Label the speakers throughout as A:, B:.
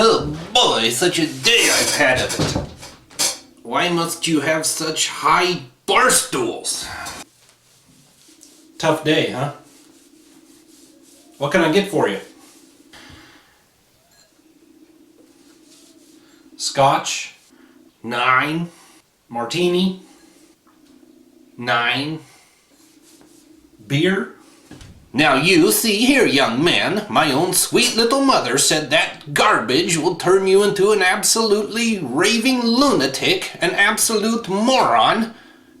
A: Oh boy, such a day I've had of it. Why must you have such high bar stools?
B: Tough day, huh? What can I get for you? Scotch?
A: 9.
B: Martini?
A: 9.
B: Beer?
A: Now you see here, young man, my own sweet little mother said that garbage will turn you into an absolutely raving lunatic, an absolute moron,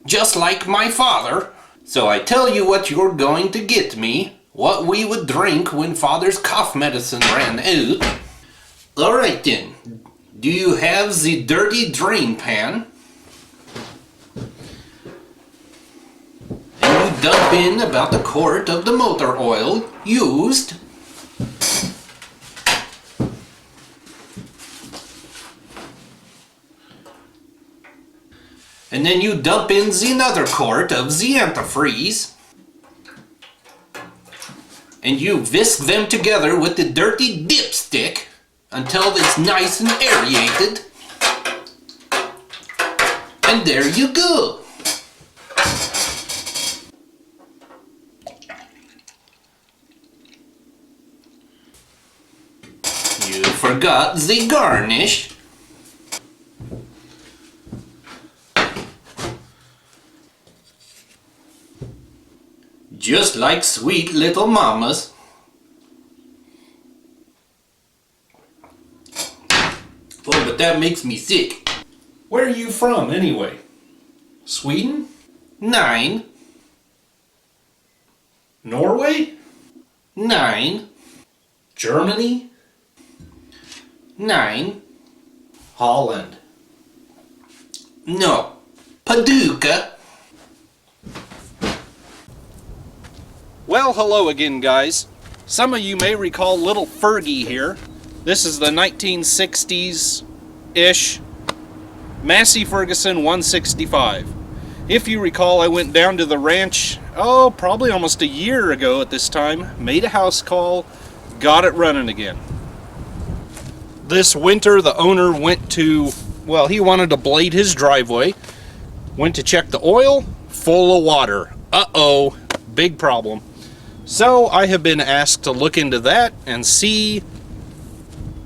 A: just like my father. So I tell you what you're going to get me, what we would drink when father's cough medicine ran out. Alright then, do you have the dirty drain pan? And you dump in about a quart of the motor oil used. And then you dump in the another quart of the antifreeze. And you whisk them together with the dirty dipstick until it's nice and aerated. And there you go. You forgot the garnish. Just like sweet little mamas. Oh, but that makes me sick.
B: Where are you from, anyway? Sweden?
A: 9.
B: Norway?
A: 9.
B: Germany?
A: 9.
B: Holland?
A: No. Paducah.
B: Well, hello again, guys. Some of you may recall little Fergie here. This is the 1960s-ish Massey Ferguson 165. If you recall, I went down to the ranch, probably almost a year ago at this time, made a house call, got it running again. This winter, the owner went to, well, he wanted to blade his driveway, went to check the oil, full of water. Uh-oh, big problem. So I have been asked to look into that and see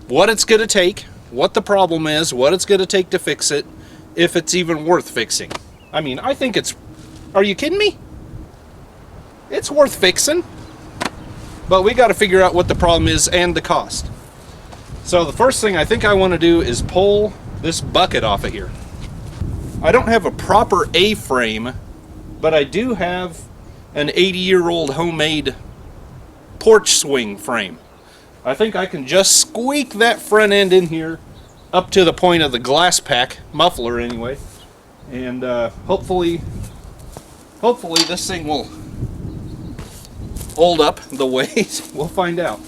B: what it's going to take, what the problem is, what it's going to take to fix it, if it's even worth fixing. I mean, I think it's... Are you kidding me? It's worth fixing. But we got to figure out what the problem is and the cost. So the first thing I think I want to do is pull this bucket off of here. I don't have a proper A-frame, but I do have an 80-year-old homemade porch swing frame. I think I can just squeak that front end in here up to the point of the glass pack muffler anyway, and hopefully this thing will hold up the weight. We'll find out.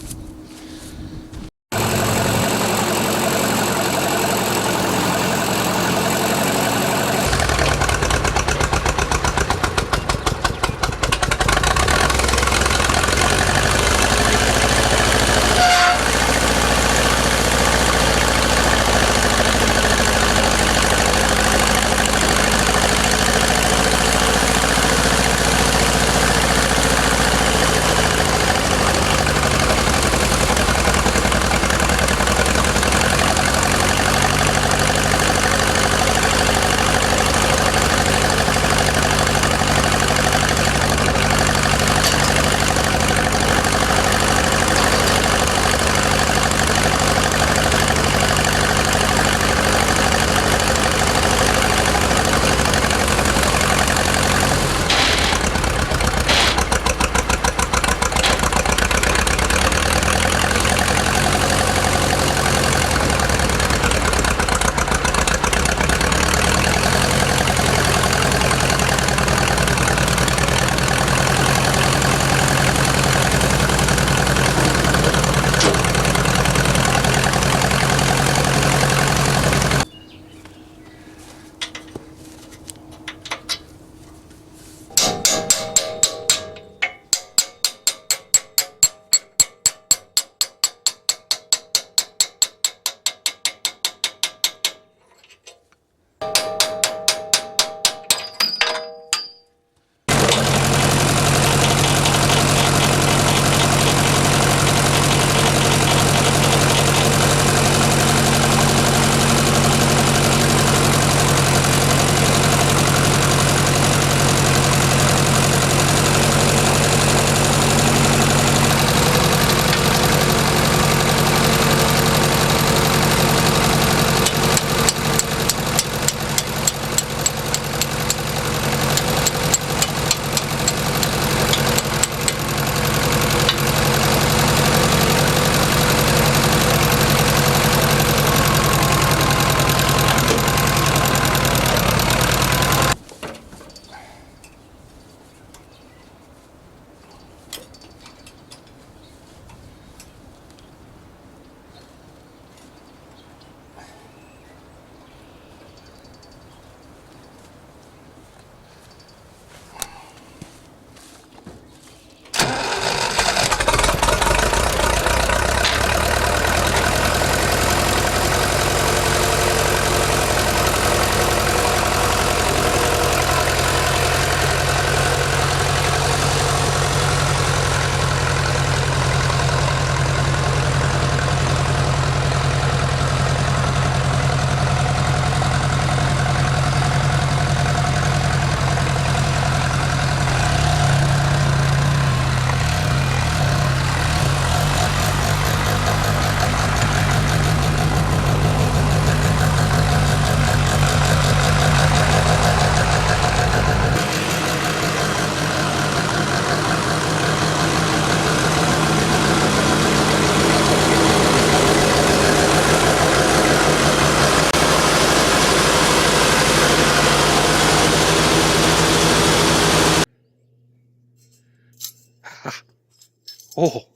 B: Oh.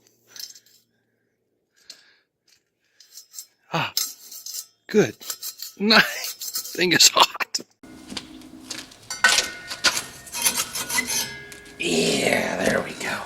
B: Ah, good. Nice. Thing is hot.
A: Yeah, there we go.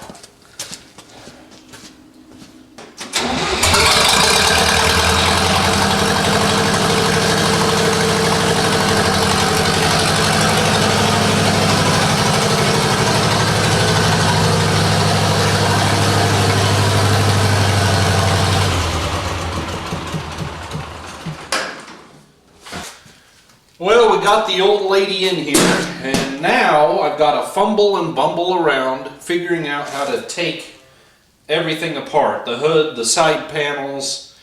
A: Well, we got the old lady in here, and now I've got to fumble and bumble around figuring out how to take everything apart. The hood, the side panels,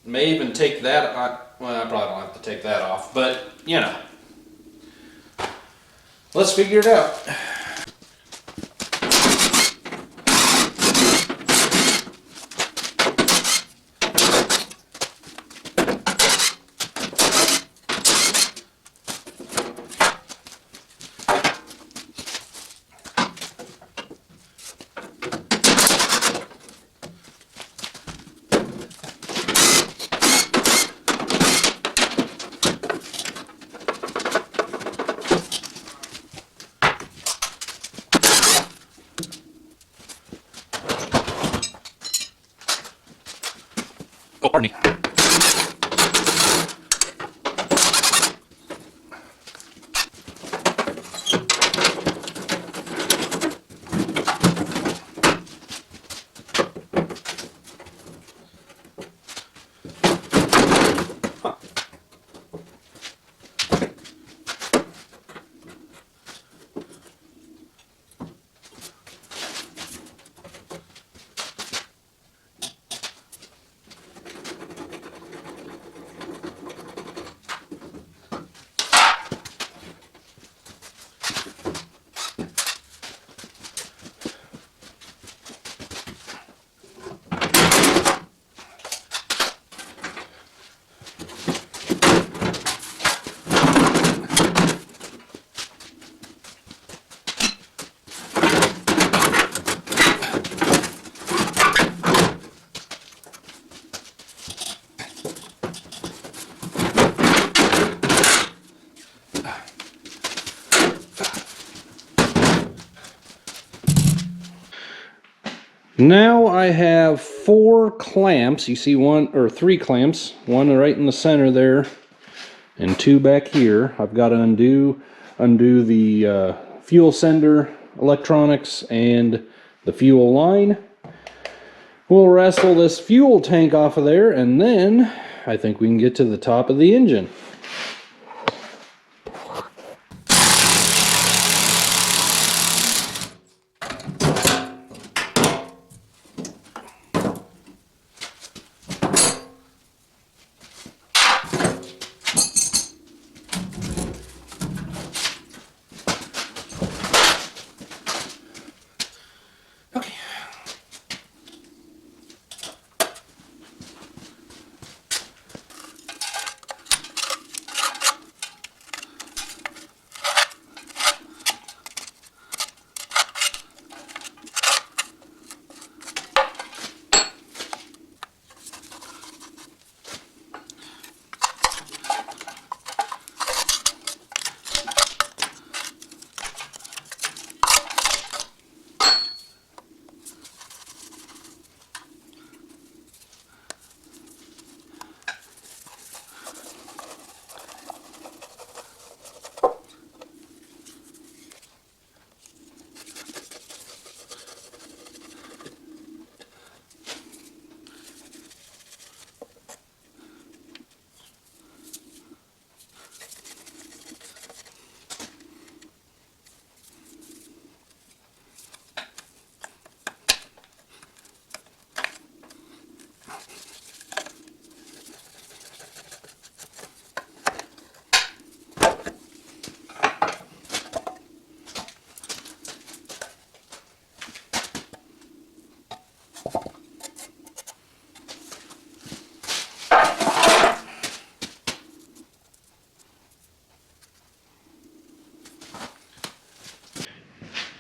A: may even take that, well, I probably don't have to take that off, but, you know. Let's figure it out.
B: Oh, pardon me. Now I have 4 clamps. You see one or 3 clamps, one right in the center there and 2 back here. I've got to undo the fuel sender electronics and the fuel line. We'll wrestle this fuel tank off of there, and then I think we can get to the top of the engine.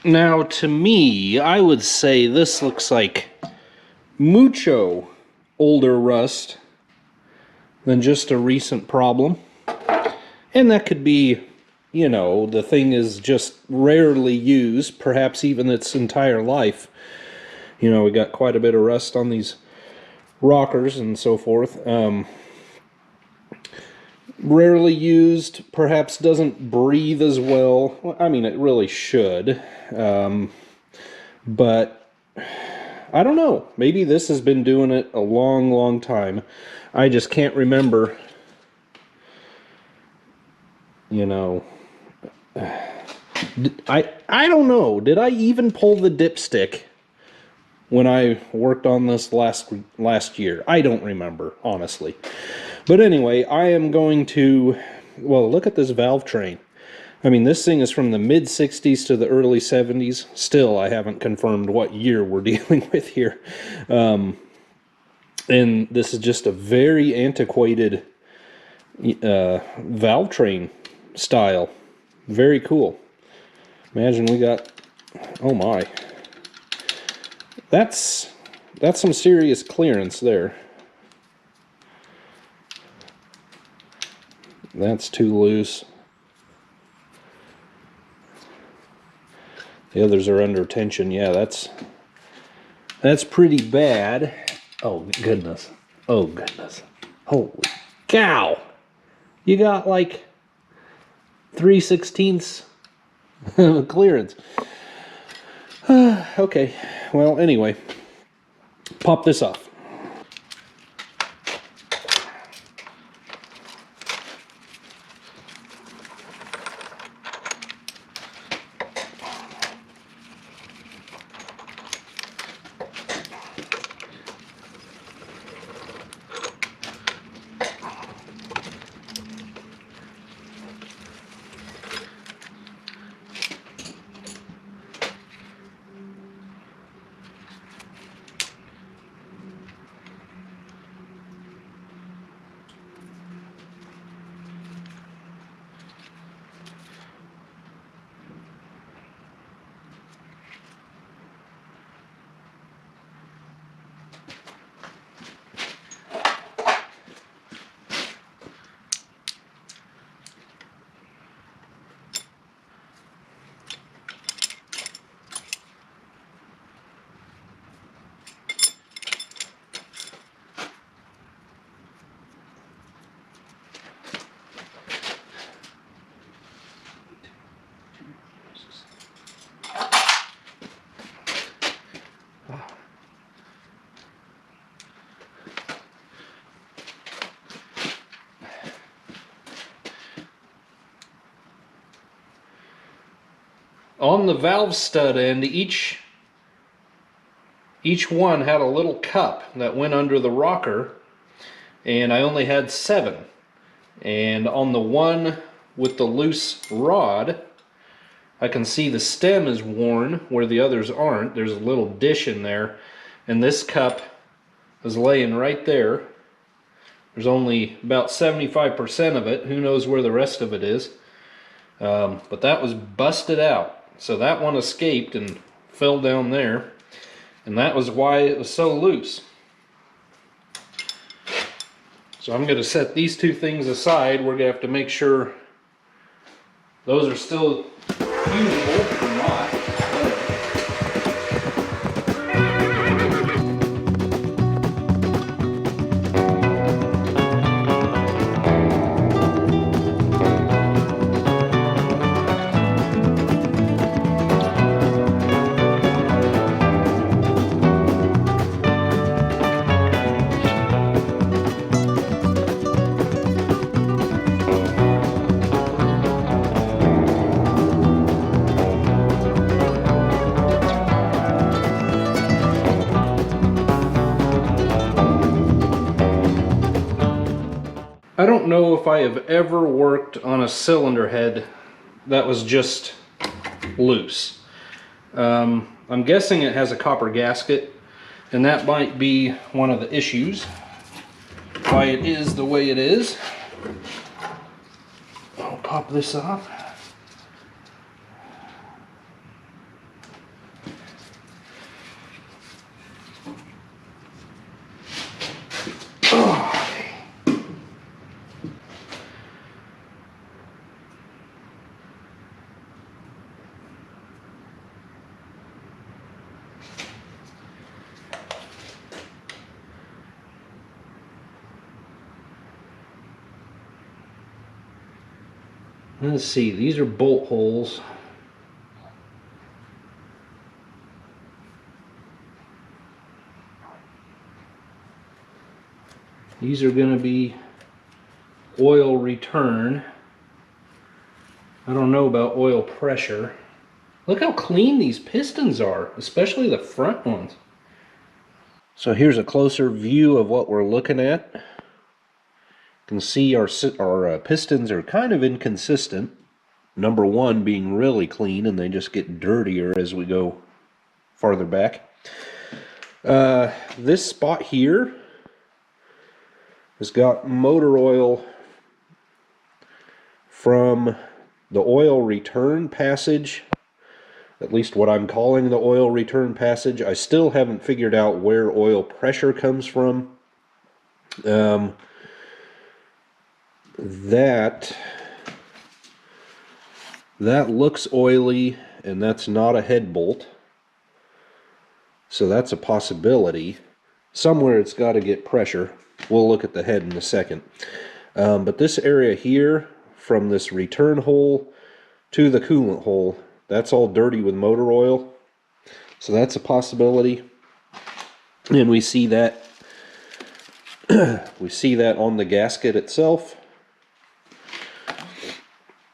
B: Now, to me, I would say this looks like mucho older rust than just a recent problem. And that could be, you know, the thing is just rarely used, perhaps even its entire life. You know, we got quite a bit of rust on these rockers and so forth. Rarely used, perhaps doesn't breathe as well. I mean, it really should. But I don't know. Maybe this has been doing it a long, long time. I just can't remember. You know, I don't know. Did I even pull the dipstick when I worked on this last year? I don't remember, honestly. But anyway, I am going to, well, look at this valve train. I mean, this thing is from the mid-60s to the early 70s. Still, I haven't confirmed what year we're dealing with here. And this is just a very antiquated valve train style. Very cool. Imagine we got, oh my. That's some serious clearance there. That's too loose. The others are under tension. Yeah, that's pretty bad. Oh goodness. Oh goodness. Holy cow. You got like 3/16 clearance. Okay. Well, anyway. Pop this off. On the valve stud end, each one had a little cup that went under the rocker, and I only had 7. And on the one with the loose rod, I can see the stem is worn where the others aren't. There's a little dish in there, and this cup is laying right there. There's only about 75% of it. Who knows where the rest of it is. But that was busted out. So that one escaped and fell down there. And that was why it was so loose. So I'm going to set these two things aside. We're going to have to make sure those are still usable or not. I don't know if I have ever worked on a cylinder head that was just loose. I'm guessing it has a copper gasket, and that might be one of the issues why it is the way it is. I'll pop this off.
A: Let's see, these are bolt holes. These are going to be oil return. I don't know about oil pressure. Look how clean these pistons are, especially the front ones. So here's a closer view of what we're looking at. You can see our pistons are kind of inconsistent. Number one being really clean, and they just get dirtier as we go farther back. This spot here has got motor oil from the oil return passage, at least what I'm calling the oil return passage. I still haven't figured out where oil pressure comes from. That looks oily, and that's not a head bolt. So that's a possibility. Somewhere it's got to get pressure. We'll look at the head in a second. But this area here, from this return hole to the coolant hole, that's all dirty with motor oil. So that's a possibility. And we see that on the gasket itself,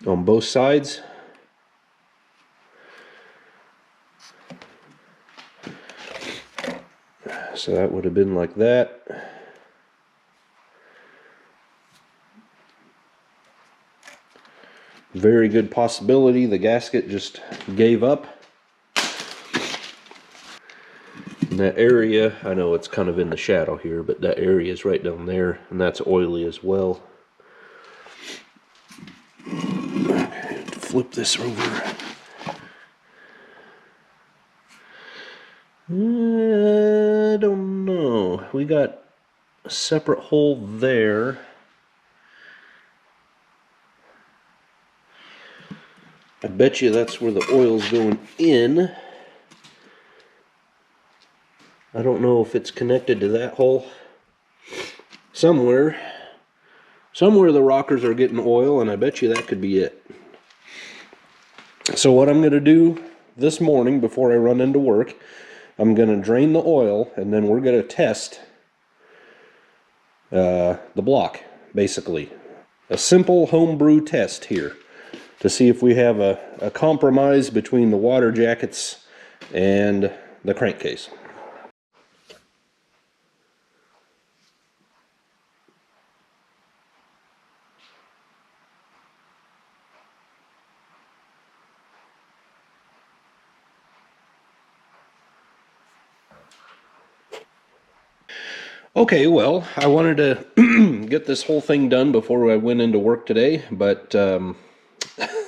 A: on both sides. So that would have been like that. Very good possibility the gasket just gave up. And that area, I know it's kind of in the shadow here, but that area is right down there, and that's oily as well. Flip this over. I don't know. We got a separate hole there. I bet you that's where the oil's going in. I don't know if it's connected to that hole. Somewhere the rockers are getting oil, and I bet you that could be it. So what I'm going to do this morning before I run into work, I'm going to drain the oil, and then we're going to test the block, basically. A simple homebrew test here to see if we have a compromise between the water jackets and the crankcase. Okay, well, I wanted to get this whole thing done before I went into work today, but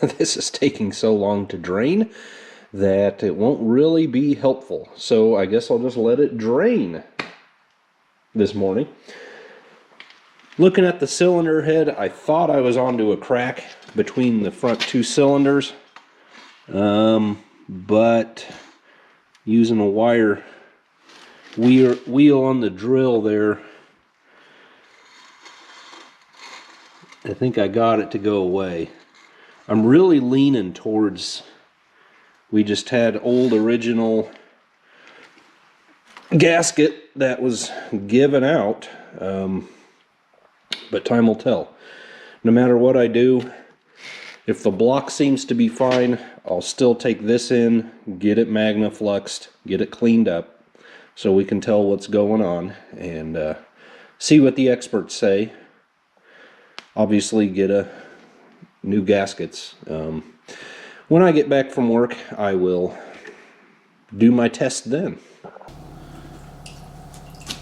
A: this is taking so long to drain that it won't really be helpful. So I guess I'll just let it drain this morning. Looking at the cylinder head, I thought I was onto a crack between the front two cylinders, but using a wire wheel on the drill there, I think I got it to go away. I'm really leaning towards, we just had old original gasket that was given out, but time will tell. No matter what I do, if the block seems to be fine, I'll still take this in, get it magnafluxed, get it cleaned up, so we can tell what's going on and see what the experts say. Obviously get a new gaskets. When I get back from work, I will do my test then.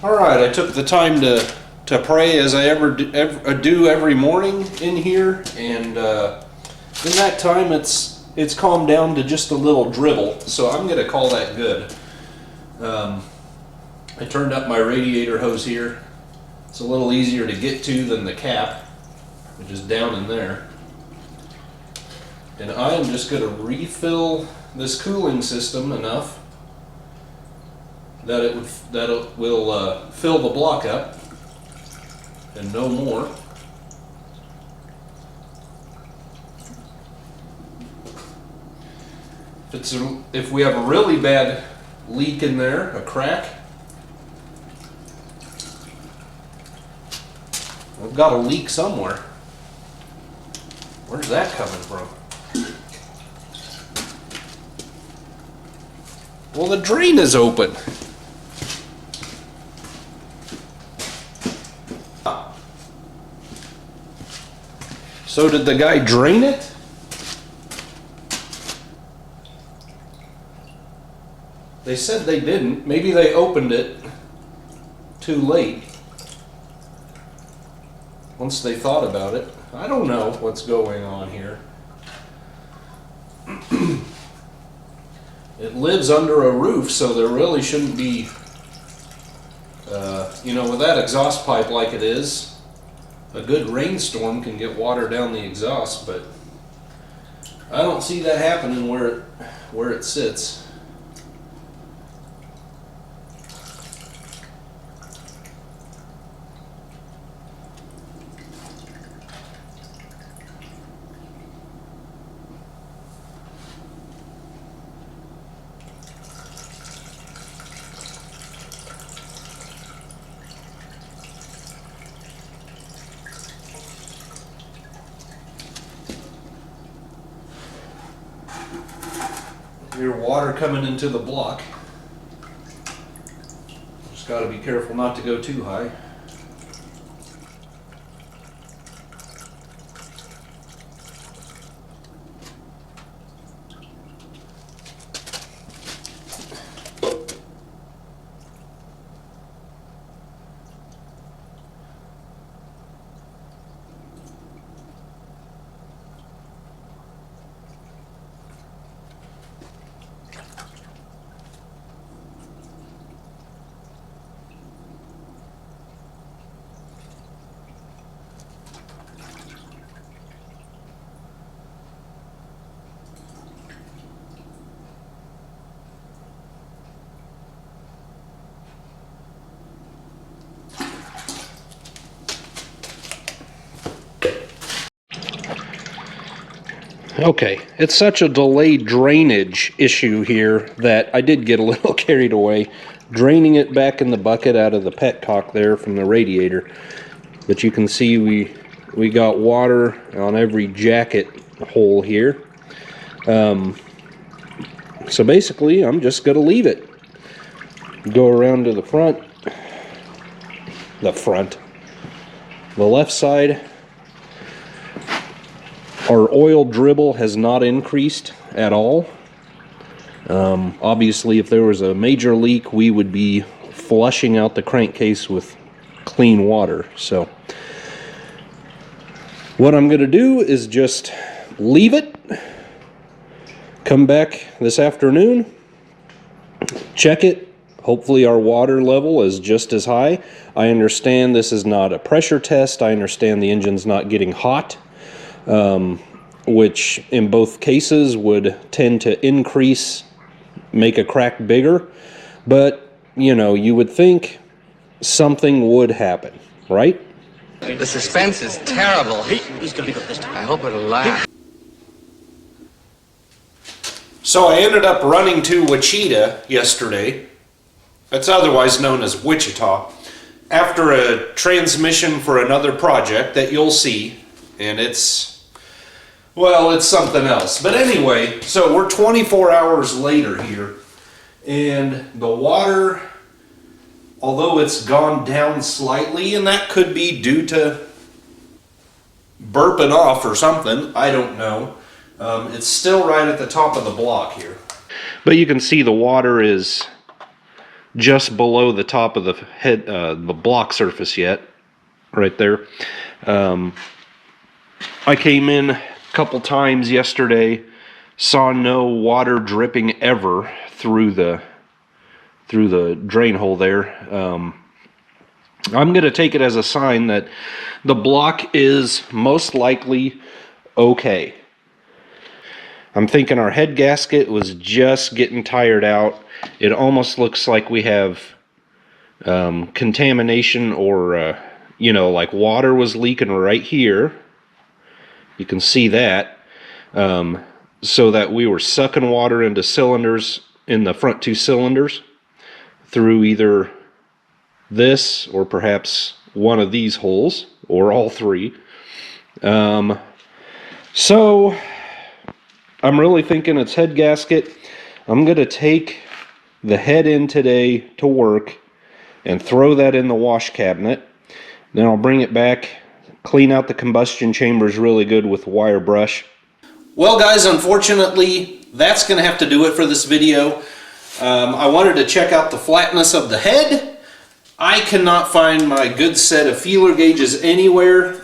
A: Alright, I took the time to pray as I do every morning in here, and in that time it's calmed down to just a little dribble, so I'm going to call that good. I turned up my radiator hose here. It's a little easier to get to than the cap, which is down in there. And I am just going to refill this cooling system enough that it will fill the block up and no more.
B: If we have a really bad leak in there, a crack, we've got a leak somewhere. Where's that coming from? Well, the drain is open. So did the guy drain it? They said they didn't. Maybe they opened it too late. Once they thought about it. I don't know what's going on here. It lives under a roof, so there really shouldn't be, you know, with that exhaust pipe like it is, a good rainstorm can get water down the exhaust, but I don't see that happening where it sits. Your water coming into the block. Just got to be careful not to go too high. Okay, it's such a delayed drainage issue here that I did get a little carried away draining it back in the bucket out of the petcock there from the radiator. But you can see we got water on every jacket hole here. So basically I'm just going to leave it. Go around to the left side. Our oil dribble has not increased at all. Obviously, if there was a major leak, we would be flushing out the crankcase with clean water. So what I'm going to do is just leave it, come back this afternoon, check it. Hopefully our water level is just as high. I understand this is not a pressure test. I understand the engine's not getting hot. Which in both cases would tend to make a crack bigger, but you know, you would think something would happen, right?
C: The suspense is terrible. He's gonna be good this time. I hope it'll last.
B: So I ended up running to Wichita yesterday. It's otherwise known as Wichita, after a transmission for another project that you'll see. And it's something else. But anyway, so we're 24 hours later here, and the water, although it's gone down slightly, and that could be due to burping off or something, I don't know. It's still right at the top of the block here. But you can see the water is just below the top of the block surface yet, right there. I came in a couple times yesterday, saw no water dripping ever through the drain hole there. I'm going to take it as a sign that the block is most likely okay. I'm thinking our head gasket was just getting tired out. It almost looks like we have contamination, or like water was leaking right here. You can see that. so that we were sucking water into cylinders in the front two cylinders through either this or perhaps one of these holes or all three. So I'm really thinking it's head gasket. I'm going to take the head in today to work and throw that in the wash cabinet. Then I'll bring it back, clean out the combustion chambers really good with wire brush.
A: Well guys, unfortunately, that's going to have to do it for this video. I wanted to check out the flatness of the head. I cannot find my good set of feeler gauges anywhere.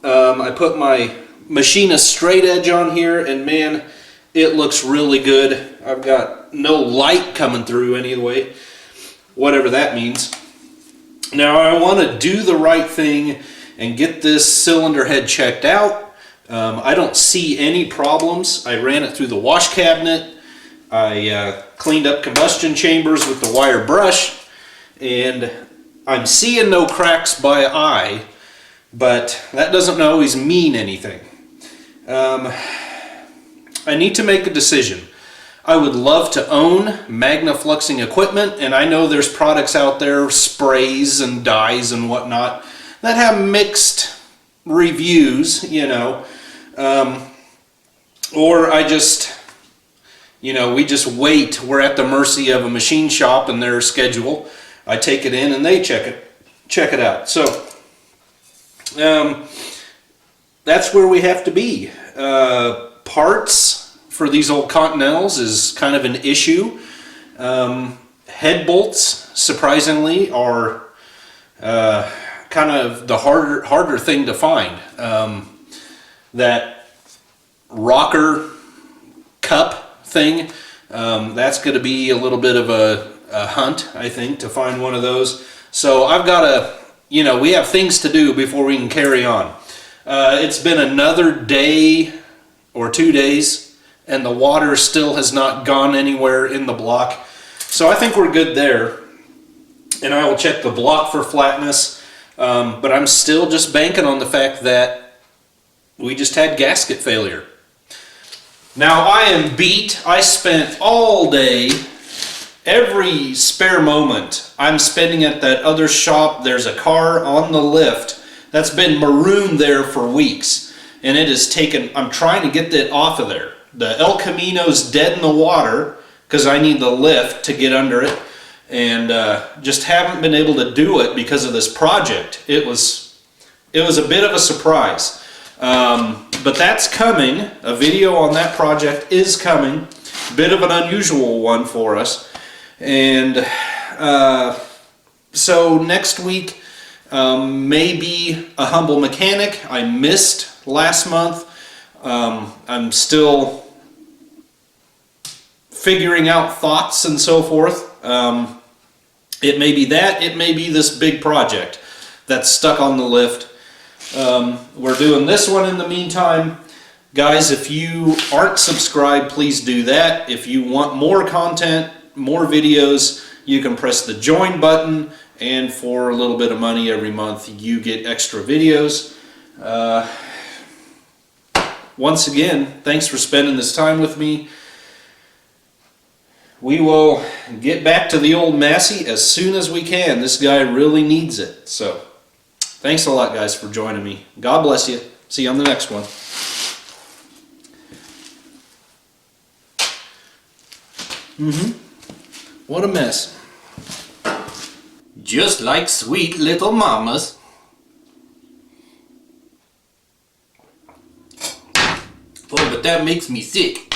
A: I put my machinist straight edge on here, and man, it looks really good. I've got no light coming through anyway, whatever that means. Now I want to do the right thing and get this cylinder head checked out. I don't see any problems. I ran it through the wash cabinet. I cleaned up combustion chambers with the wire brush, and I'm seeing no cracks by eye, but that doesn't always mean anything. I need to make a decision. I would love to own magnafluxing equipment, and I know there's products out there, sprays and dyes and whatnot, that have mixed reviews, you know. Or I just, you know, we just wait. We're at the mercy of a machine shop and their schedule. I take it in and they check it out. So that's where we have to be. Parts for these old Continentals is kind of an issue. Head bolts, surprisingly, are kind of the harder thing to find. That rocker cup thing, that's going to be a little bit of a hunt, I think, to find one of those. So I've got to, you know, we have things to do before we can carry on. It's been another day or 2 days, and the water still has not gone anywhere in the block. So I think we're good there. And I will check the block for flatness, but I'm still just banking on the fact that we just had gasket failure. Now I am beat. I spent all day, every spare moment I'm spending at that other shop. There's a car on the lift that's been marooned there for weeks, and it has taken, I'm trying to get that off of there. The El Camino's dead in the water because I need the lift to get under it, and just haven't been able to do it because of this project. It was a bit of a surprise. But that's coming. A video on that project is coming. Bit of an unusual one for us. And so next week, maybe a humble mechanic. I missed last month. I'm still figuring out thoughts and so forth. It may be that. It may be this big project that's stuck on the lift. We're doing this one in the meantime. Guys, if you aren't subscribed, please do that. If you want more content, more videos, you can press the join button, and for a little bit of money every month you get extra videos. Once again, thanks for spending this time with me. We will get back to the old Massey as soon as we can. This guy really needs it. So thanks a lot, guys, for joining me. God bless you. See you on the next one. What a mess. Just like sweet little mamas. Oh, but that makes me sick.